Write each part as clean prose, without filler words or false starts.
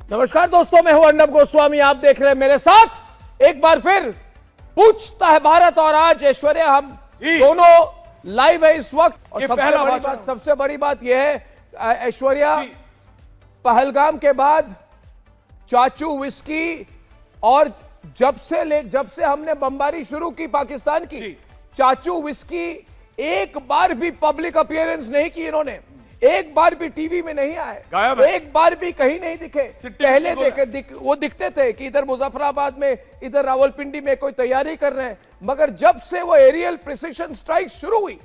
नमस्कार दोस्तों, मैं हूं अर्नब गोस्वामी। आप देख रहे हैं मेरे साथ एक बार फिर पूछता है भारत। और आज ऐश्वर्या हम दोनों लाइव है इस वक्त। और सबसे बड़ी बात यह है ऐश्वर्या, पहलगाम के बाद चाचू विस्की और जब से हमने बमबारी शुरू की पाकिस्तान की, चाचू विस्की एक बार भी पब्लिक अपीयरेंस नहीं की इन्होंने, एक बार भी टीवी में नहीं आए, एक बार भी कहीं नहीं दिखे। पहले वो दिखते थे कि इधर मुजफ्फराबाद में, इधर रावलपिंडी में कोई तैयारी कर रहे हैं, मगर जब से वो एरियल प्रिसिशन स्ट्राइक शुरू हुई,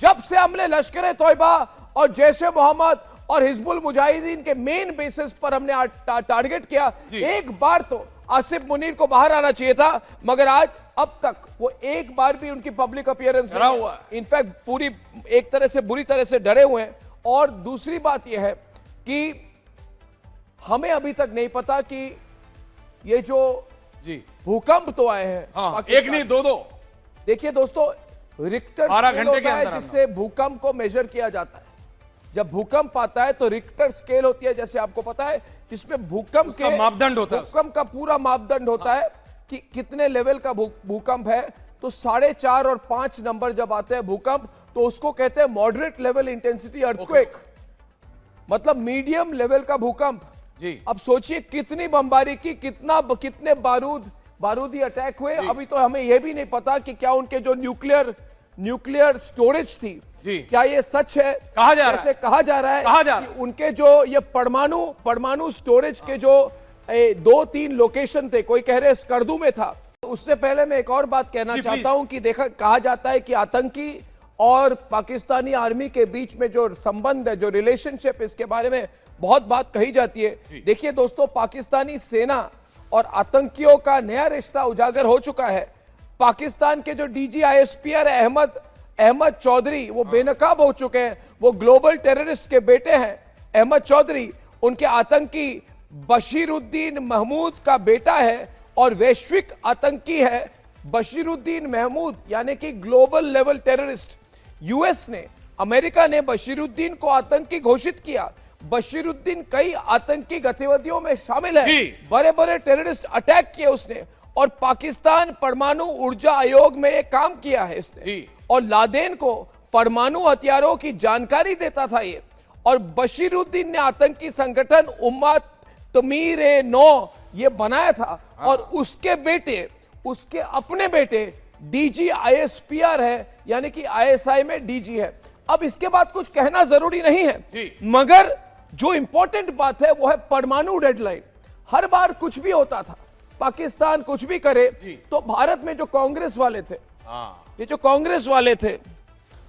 जब से हमने लश्कर तौयबा और जैश ए मोहम्मद और हिजबुल मुजाहिदीन के मेन बेसिस पर हमने टारगेट किया, एक बार तो आसिफ मुनीर को बाहर आना चाहिए था, मगर आज अब तक वो एक बार भी उनकी पब्लिक अपीयरेंस नहीं हुआ। इनफैक्ट पूरी एक तरह से बुरी तरह से डरे हुए हैं। और दूसरी बात यह है कि हमें अभी तक नहीं पता कि ये जो भूकंप तो आए हैं, एक नहीं दो। देखिए दोस्तों, रिक्टर 12 घंटे के अंदर जिससे भूकंप को मेजर किया जाता है। जब भूकंप आता है तो रिक्टर स्केल होती है, जैसे आपको पता है, जिसमें भूकंप के मापदंड होता है, भूकंप का पूरा मापदंड होता है कि कितने लेवल का भूकंप है। तो 4.5 और 5 नंबर जब आते हैं भूकंप, तो उसको कहते हैं मॉडरेट लेवल इंटेंसिटी अर्थक्वेक, मतलब मीडियम लेवल का भूकंप। अब सोचिए कितनी बमबारी की, कितने बारूदी अटैक हुए। अभी तो हमें यह भी नहीं पता कि क्या उनके जो न्यूक्लियर स्टोरेज थी, क्या ये सच है। कहा जा रहा है कि उनके जो ये परमाणु स्टोरेज के जो 2-3 लोकेशन थे, कोई कह रहे स्कर्दू में था। उससे पहले मैं एक और बात कहना चाहता हूं कि कहा जाता है कि आतंकी और पाकिस्तानी आर्मी के बीच में जो संबंध है, जो रिलेशनशिप, इसके बारे में बहुत बात कही जाती है। देखिए दोस्तों, पाकिस्तानी सेना और आतंकियों का नया रिश्ता उजागर हो चुका है। पाकिस्तान के जो डीजी आईएसपीआर अहमद चौधरी, वो बेनकाब हो चुके हैं। वो ग्लोबल टेररिस्ट के बेटे हैं अहमद चौधरी। उनके आतंकी बशीरुद्दीन महमूद का बेटा है और वैश्विक आतंकी है बशीरुद्दीन महमूद, यानी कि ग्लोबल लेवल टेररिस्ट। यूएस ने, अमेरिका ने बशीरुद्दीन को आतंकी घोषित किया। बशीरुद्दीन कई आतंकी गतिविधियों में शामिल है, बड़े बड़े टेररिस्ट अटैक किए उसने। और पाकिस्तान परमाणु ऊर्जा आयोग में एक काम किया है इसने, और लादेन को परमाणु हथियारों की जानकारी देता था ये। और बशीरुद्दीन ने आतंकी संगठन उम्मत तमीर-ए-नौ ये बनाया था। और उसके अपने बेटे डीजी आईएसपीआर है, यानी कि आईएसआई में डीजी है। अब इसके बाद कुछ कहना जरूरी नहीं है, मगर जो इंपॉर्टेंट बात है वो है परमाणु डेडलाइन। हर बार कुछ भी होता था, पाकिस्तान कुछ भी करे, तो भारत में जो कांग्रेस वाले थे, ये जो कांग्रेस वाले थे,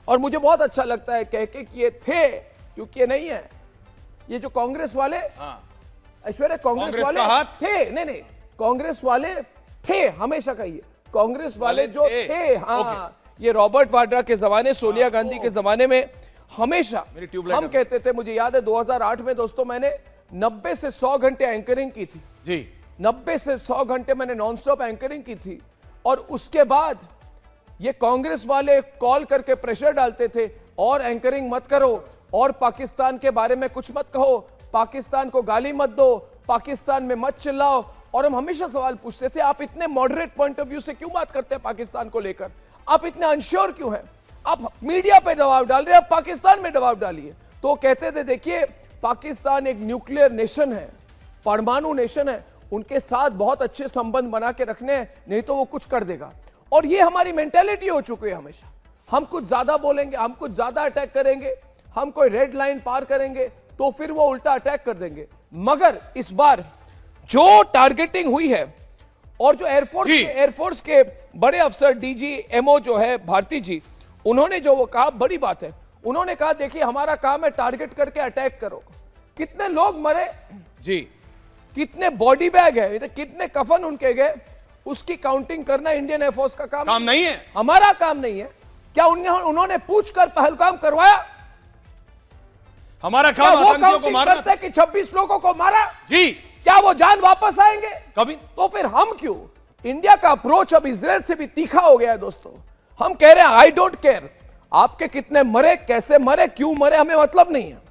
और मुझे बहुत अच्छा लगता है कह के कि ये थे, क्योंकि ये नहीं है, ये जो कांग्रेस वाले, ऐश्वर्या, कांग्रेस वाले थे, नहीं, कांग्रेस वाले थे, हमेशा कहिए कांग्रेस वाले जो थे। ये रॉबर्ट वाड्रा के जमाने, सोनिया गांधी के जमाने में हमेशा हम कहते थे। मुझे याद है 2008 में दोस्तों, मैंने 90 से 100 घंटे एंकरिंग की थी। 90 से 100 घंटे मैंने नॉनस्टॉप एंकरिंग की थी। और उसके बाद ये कांग्रेस वाले कॉल करके प्रेशर डालते थे, और एंकरिंग मत करो, और पाकिस्तान के बारे में कुछ मत कहो, पाकिस्तान को गाली मत दो, पाकिस्तान में मत चिल्लाओ। और हम हमेशा सवाल पूछते थे, आप इतने मॉडरेट पॉइंट ऑफ व्यू से क्यों बात करते हैं पाकिस्तान को लेकर? आप इतने अनश्योर क्यों हैं? आप मीडिया पे दबाव डाल रहे हैं, आप पाकिस्तान में दबाव डालिए। तो कहते थे, देखिए पाकिस्तान एक न्यूक्लियर नेशन है, परमाणु नेशन है, उनके साथ बहुत अच्छे संबंध बना के रखने हैं, नहीं तो वो कुछ कर देगा। और ये हमारी मेंटेलिटी हो चुकी है हमेशा। हम कुछ ज्यादा बोलेंगे, हम कुछ ज्यादा अटैक करेंगे, हम कोई रेड लाइन पार करेंगे तो फिर वो उल्टा अटैक कर देंगे। मगर इस बार जो टारगेटिंग हुई है, और जो एयरफोर्स के बड़े अफसर डीजीएमओ जो है भारती जी, उन्होंने जो वो कहा, बड़ी बात है। उन्होंने कहा, देखिए हमारा काम है टारगेट करके अटैक करो। कितने लोग मरे कितने बॉडी बैग है, कितने कफन उनके गए, उसकी काउंटिंग करना इंडियन एयरफोर्स का काम नहीं है, हमारा काम नहीं है। क्या उन्होंने पूछकर पहलगाम करवाया? हमारा काम वो काउंटिंग करते हैं कि 26 लोगों को मारा, क्या वो जान वापस आएंगे कभी? तो फिर हम क्यों? इंडिया का अप्रोच अब इजराइल से भी तीखा हो गया है दोस्तों। हम कह रहे हैं, आई डोंट केयर आपके कितने मरे, कैसे मरे, क्यों मरे, हमें मतलब नहीं है,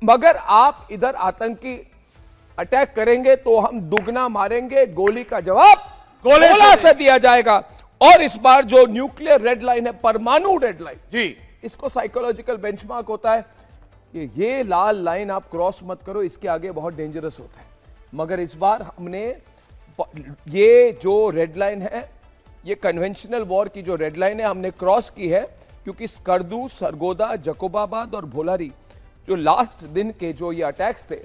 मगर आप इधर आतंकी अटैक करेंगे तो हम दुगना मारेंगे, गोली का जवाब गोले से गोला से दिया जाएगा। और इस बार जो न्यूक्लियर रेड लाइन है, परमाणु रेड लाइन, जी, इसको साइकोलॉजिकल बेंचमार्क होता है कि ये लाल लाइन आप क्रॉस मत करो, इसके आगे बहुत डेंजरस होता है। मगर इस बार हमने ये जो रेड लाइन है, ये कन्वेंशनल वॉर की जो रेड लाइन है, हमने क्रॉस की है, क्योंकि स्कर्दू, सरगोदा, जकोबाबाद और भोलारी जो लास्ट दिन के जो ये अटैक्स थे,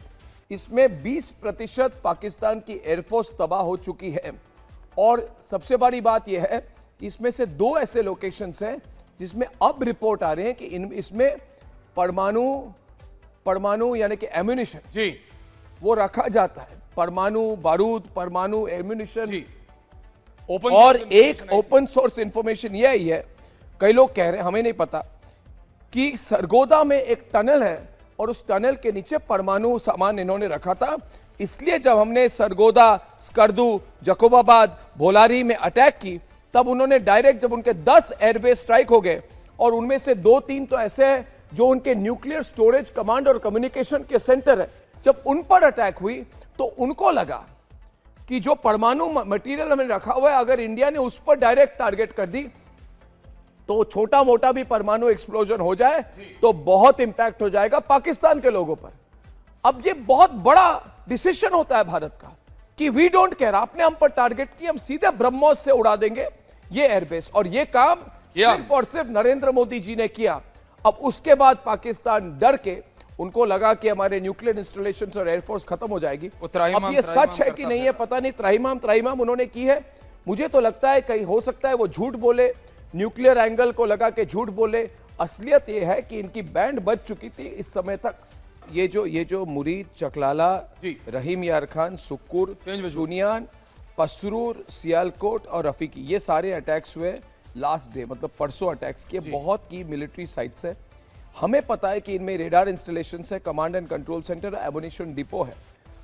इसमें 20% पाकिस्तान की एयरफोर्स तबाह हो चुकी है। और सबसे बड़ी बात यह है कि इसमें से 2 ऐसे लोकेशंस हैं जिसमें अब रिपोर्ट आ रहे हैं कि इसमें परमाणु यानी कि एम्यूनिशन जी, वो रखा जाता है, परमाणु बारूद, परमाणु एम्यूनिशन। ओपन और एक ओपन सोर्स इंफॉर्मेशन यह ही है, कई लोग कह रहे हैं, हमें नहीं पता, कि सरगोदा में एक टनल है और उस टनल के नीचे परमाणु सामान इन्होंने रखा था। इसलिए जब हमने सरगोदा, स्कर्दू, जकोबाबाद, भोलारी में अटैक की, तब उन्होंने डायरेक्ट, जब उनके 10 एयरबेस स्ट्राइक हो गए और उनमें से 2-3 तो ऐसे हैं जो उनके न्यूक्लियर स्टोरेज, कमांड और कम्युनिकेशन के सेंटर है, जब उन पर अटैक हुई तो उनको लगा कि जो परमाणु मटेरियल हमने रखा हुआ है, अगर इंडिया ने उस पर डायरेक्ट टारगेट कर दी तो छोटा मोटा भी परमाणु एक्सप्लोजन हो जाए तो बहुत इंपैक्ट हो जाएगा पाकिस्तान के लोगों पर। अब ये बहुत बड़ा डिसीजन होता है भारत का कि वी डोंट केयर, आपने हम पर टारगेट किया, हम सीधे ब्रह्मोस से उड़ा देंगे ये एयरबेस। और ये काम सिर्फ और सिर्फ नरेंद्र मोदी जी ने किया। अब उसके बाद पाकिस्तान डर के, उनको लगा कि हमारे न्यूक्लियर इंस्टॉलेशंस और एयरफोर्स खत्म हो जाएगी। अब ये सच है कि नहीं है पता नहीं, त्राहिमाम उन्होंने की है। मुझे तो लगता है कहीं हो सकता है वो झूठ बोले, न्यूक्लियर एंगल को लगा के झूठ बोले। असलियत ये है कि इनकी बैंड बज चुकी थी इस समय तक। ये जो मुरीद, चकलाला, रहीम यार खान, सुक्कुर, चुनियान, पसरूर, सियालकोट और रफीकी, ये सारे अटैक्स हुए लास्ट डे, मतलब परसों अटैक्स किए। बहुत की मिलिट्री साइट्स है, हमें पता है कि इनमें रेडार इंस्टॉलेशन है, command and control centre, ammunition depot है।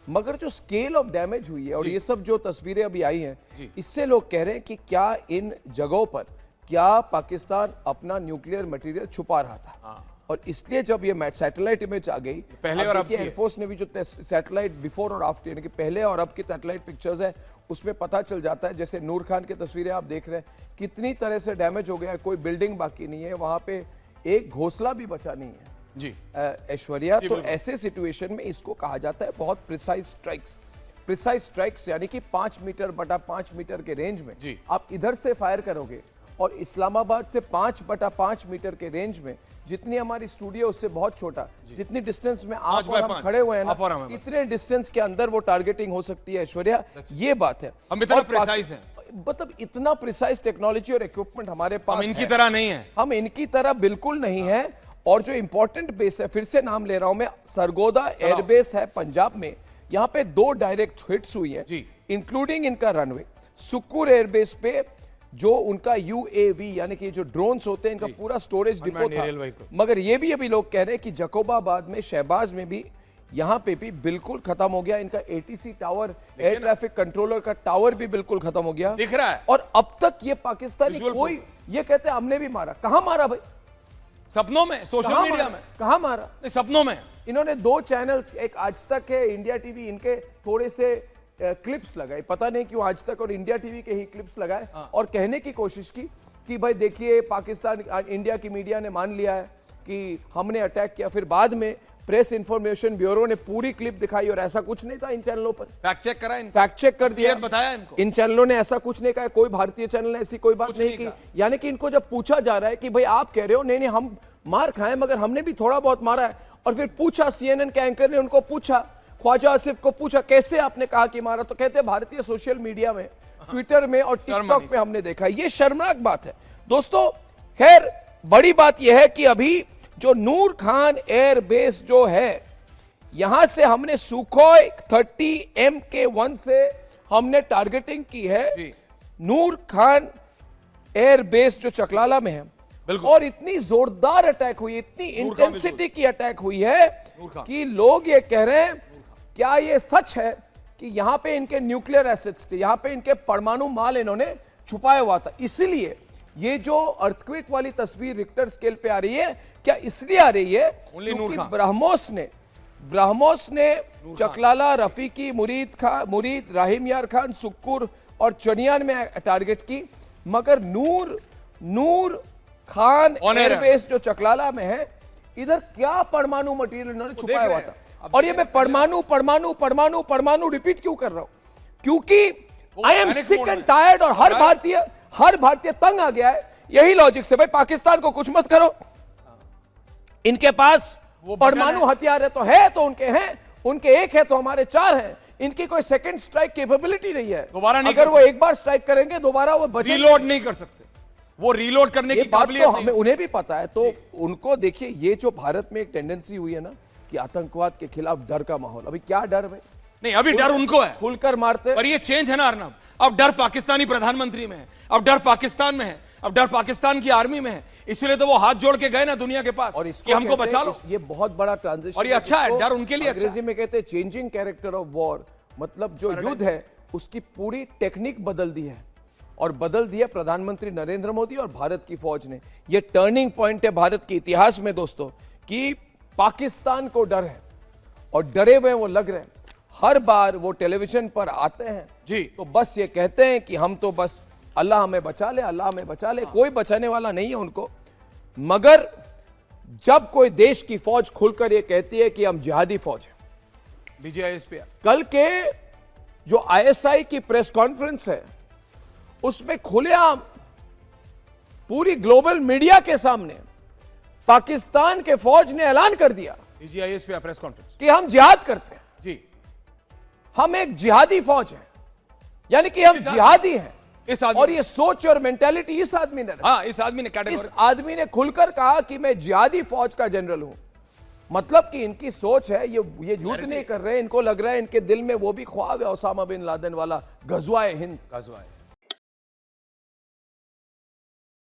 मगर जो स्केल ऑफ डैमेज हुई है और ये सब जो तस्वीरें अभी आई हैं, इससे लोग कह रहे हैं कि क्या इन जगहों पर क्या पाकिस्तान अपना न्यूक्लियर मटेरियल छुपा रहा था। और इसलिए जब ये सैटेलाइट इमेज आ गई, पहले और अब की एयरफोर्स ने भी जो सैटेलाइट बिफोर और आफ्टर, यानी कि पहले और अब की सैटेलाइट पिक्चर्स है, उसमें पता चल जाता है। जैसे नूर खान की तस्वीरें आप देख रहे हैं, कितनी तरह से डैमेज हो गया है, कोई बिल्डिंग बाकी नहीं है, वहां पे एक घोंसला भी बचा नहीं है जी, ऐश्वर्या। तो ऐसे सिचुएशन में इसको कहा जाता है बहुत प्रिसाइज स्ट्राइक्स, यानी कि 5 मीटर बटा 5 मीटर के रेंज में आप इधर से फायर करोगे और इस्लामाबाद से 5 बटा 5 मीटर के रेंज में, जितनी हमारी स्टूडियो उससे बहुत छोटा, जितनी डिस्टेंस में आप और हम खड़े हुए हैं ना, इतने डिस्टेंस के अंदर वो टारगेटिंग हो सकती है ऐश्वर्या, ये बात है। हम इतना प्रिसाइज हैं, मतलब इतना प्रिसाइज टेक्नोलॉजी और इक्विपमेंट हमारे पास, हम इनकी तरह नहीं है, हम इनकी तरह बिल्कुल नहीं है। और जो इंपॉर्टेंट बेस है, फिर से नाम ले रहा हूं मैं, सरगोदा एयरबेस है पंजाब में, यहां पे 2 डायरेक्ट हिट्स हुई है, इंक्लूडिंग इनका रनवे। सुक्कुर एयरबेस पे जो उनका UAV यानी कि जो ड्रोन्स होते हैं, इनका पूरा स्टोरेज डिपो था। मगर ये भी अभी लोग कह रहे हैं कि जकोबाबाद में, शहबाज में भी, यहां पे भी बिल्कुल खत्म हो गया इनका ATC tower, air traffic controller का टावर भी बिल्कुल खत्म हो गया, दिख रहा है। और अब तक ये पाकिस्तानी कोई, ये कहते हैं हमने भी मारा, कहां मारा भाई? सपनों में, सोशल मीडिया में, कहां मारा? सपनों में। इन्होंने 2 चैनल्स, एक आज तक है, इंडिया टीवी, इनके थोड़े से क्लिप्स लगाए, पता नहीं क्यों आज तक, और इंडिया टीवी के ही क्लिप्स लगाए और कहने की कोशिश की कि भाई देखिए पाकिस्तान, इंडिया की मीडिया ने मान लिया है कि हमने अटैक किया। फिर बाद में प्रेस इंफॉर्मेशन ब्यूरो ने पूरी क्लिप दिखाई और ऐसा कुछ नहीं था इन चैनलों पर। फैक्ट चेक कर दिया, बताया इनको, इन चैनलों ने ऐसा कुछ नहीं कहा, कोई भारतीय चैनल ने ऐसी कोई बात नहीं की। यानी कि इनको जब पूछा जा रहा है कि भाई आप कह रहे हो नहीं हम मार खाए, मगर हमने भी थोड़ा बहुत मारा है, और फिर पूछा, CNN के एंकर ने उनको पूछा, ख्वाजा आसिफ को पूछा, कैसे आपने कहा कि मारा, तो कहते भारतीय सोशल मीडिया में, ट्विटर में और टिकटॉक में हमने देखा। ये शर्मनाक बात है दोस्तों। खैर, बड़ी बात यह है कि अभी जो नूर खान एयर बेस जो है, यहां से हमने सुखोई 30 MK1 से हमने टारगेटिंग की है नूर खान एयर बेस जो चकलाला में है, और इतनी जोरदार अटैक हुई, इतनी इंटेंसिटी की अटैक हुई है कि लोग ये कह रहे हैं क्या ये सच है कि यहां पे इनके न्यूक्लियर एसेट्स थे, यहां पे इनके परमाणु माल इन्होंने छुपाया हुआ था। इसीलिए ये जो अर्थक्वेक वाली तस्वीर रिक्टर स्केल पे आ रही है, क्या इसलिए आ रही है क्योंकि ब्राह्मोस ने चकलाला, रफीकी, मुरीद, राहिम यार खान, सुक्कुर और चनियान में टारगेट की, मगर नूर खान एयरबेस जो चकलाला में है, इधर क्या परमाणु मटेरियल इन्होंने छुपाया हुआ था। और ये मैं परमाणु रिपीट क्यों कर रहा हूं? क्योंकि I am sick and tired, और हर भारतीय तंग आ गया है यही लॉजिक से। भाई पाकिस्तान को कुछ मत करो, इनके पास परमाणु हथियार है तो उनके हैं, उनके एक है तो हमारे चार हैं। इनकी कोई सेकंड स्ट्राइक कैपेबिलिटी नहीं है। दोबारा नहीं अगर वो एक बार स्ट्राइक करेंगे दोबारा वो रीलोड नहीं कर सकते, वो रीलोड करने की बात काबिलियत तो नहीं। हमें उन्हें भी पता है। तो उनको देखिए, ये जो भारत में एक टेंडेंसी हुई है ना कि आतंकवाद के खिलाफ डर का माहौल, अभी क्या डर है? नहीं, अभी डर उनको है, खुलकर मारते। पर ये चेंज है ना अर्नब, अब डर पाकिस्तानी प्रधानमंत्री में है, अब डर पाकिस्तान में है, अब डर पाकिस्तान की आर्मी में है। इसलिए तो वो हाथ जोड़ के गए ना दुनिया के पास और कि हमको बचा लो। ये बहुत बड़ा ट्रांजिशन, और ये अच्छा है, डर उनके लिए अच्छा है। अंग्रेजी में कहते हैं चेंजिंग कैरेक्टर ऑफ वॉर, मतलब जो युद्ध है उसकी पूरी टेक्निक बदल दी है, और बदल दिया प्रधानमंत्री नरेंद्र मोदी और भारत की फौज ने। यह टर्निंग पॉइंट है भारत के इतिहास में दोस्तों, कि पाकिस्तान को डर है और डरे हुए वो लग रहे हैं। हर बार वो टेलीविजन पर आते हैं जी, तो बस ये कहते हैं कि हम तो बस अल्लाह हमें बचा ले, अल्लाह हमें बचा ले। कोई बचाने वाला नहीं है उनको। मगर जब कोई देश की फौज खुलकर ये कहती है कि हम जिहादी फौज हैं, DGISP कल के जो ISI की प्रेस कॉन्फ्रेंस है उसमें खुलेआम पूरी ग्लोबल मीडिया के सामने पाकिस्तान के फौज ने ऐलान कर दिया DGISP प्रेस कॉन्फ्रेंस कि हम जिहाद करते हैं, जी, हम एक जिहादी फौज हैं, यानी कि हम जिहादी हैं। इस आदमी, और ये सोच और मेंटालिटी इस आदमी ने रखी। हाँ, इस आदमी ने इस आदमी ने खुलकर कहा कि मैं जिहादी फौज का जनरल हूं। मतलब कि इनकी सोच है, ये झूठ नहीं कर रहे। इनको लग रहा है इनके दिल में वो भी ख्वाब है ओसामा बिन लादेन वाला, गजवाए हिंद।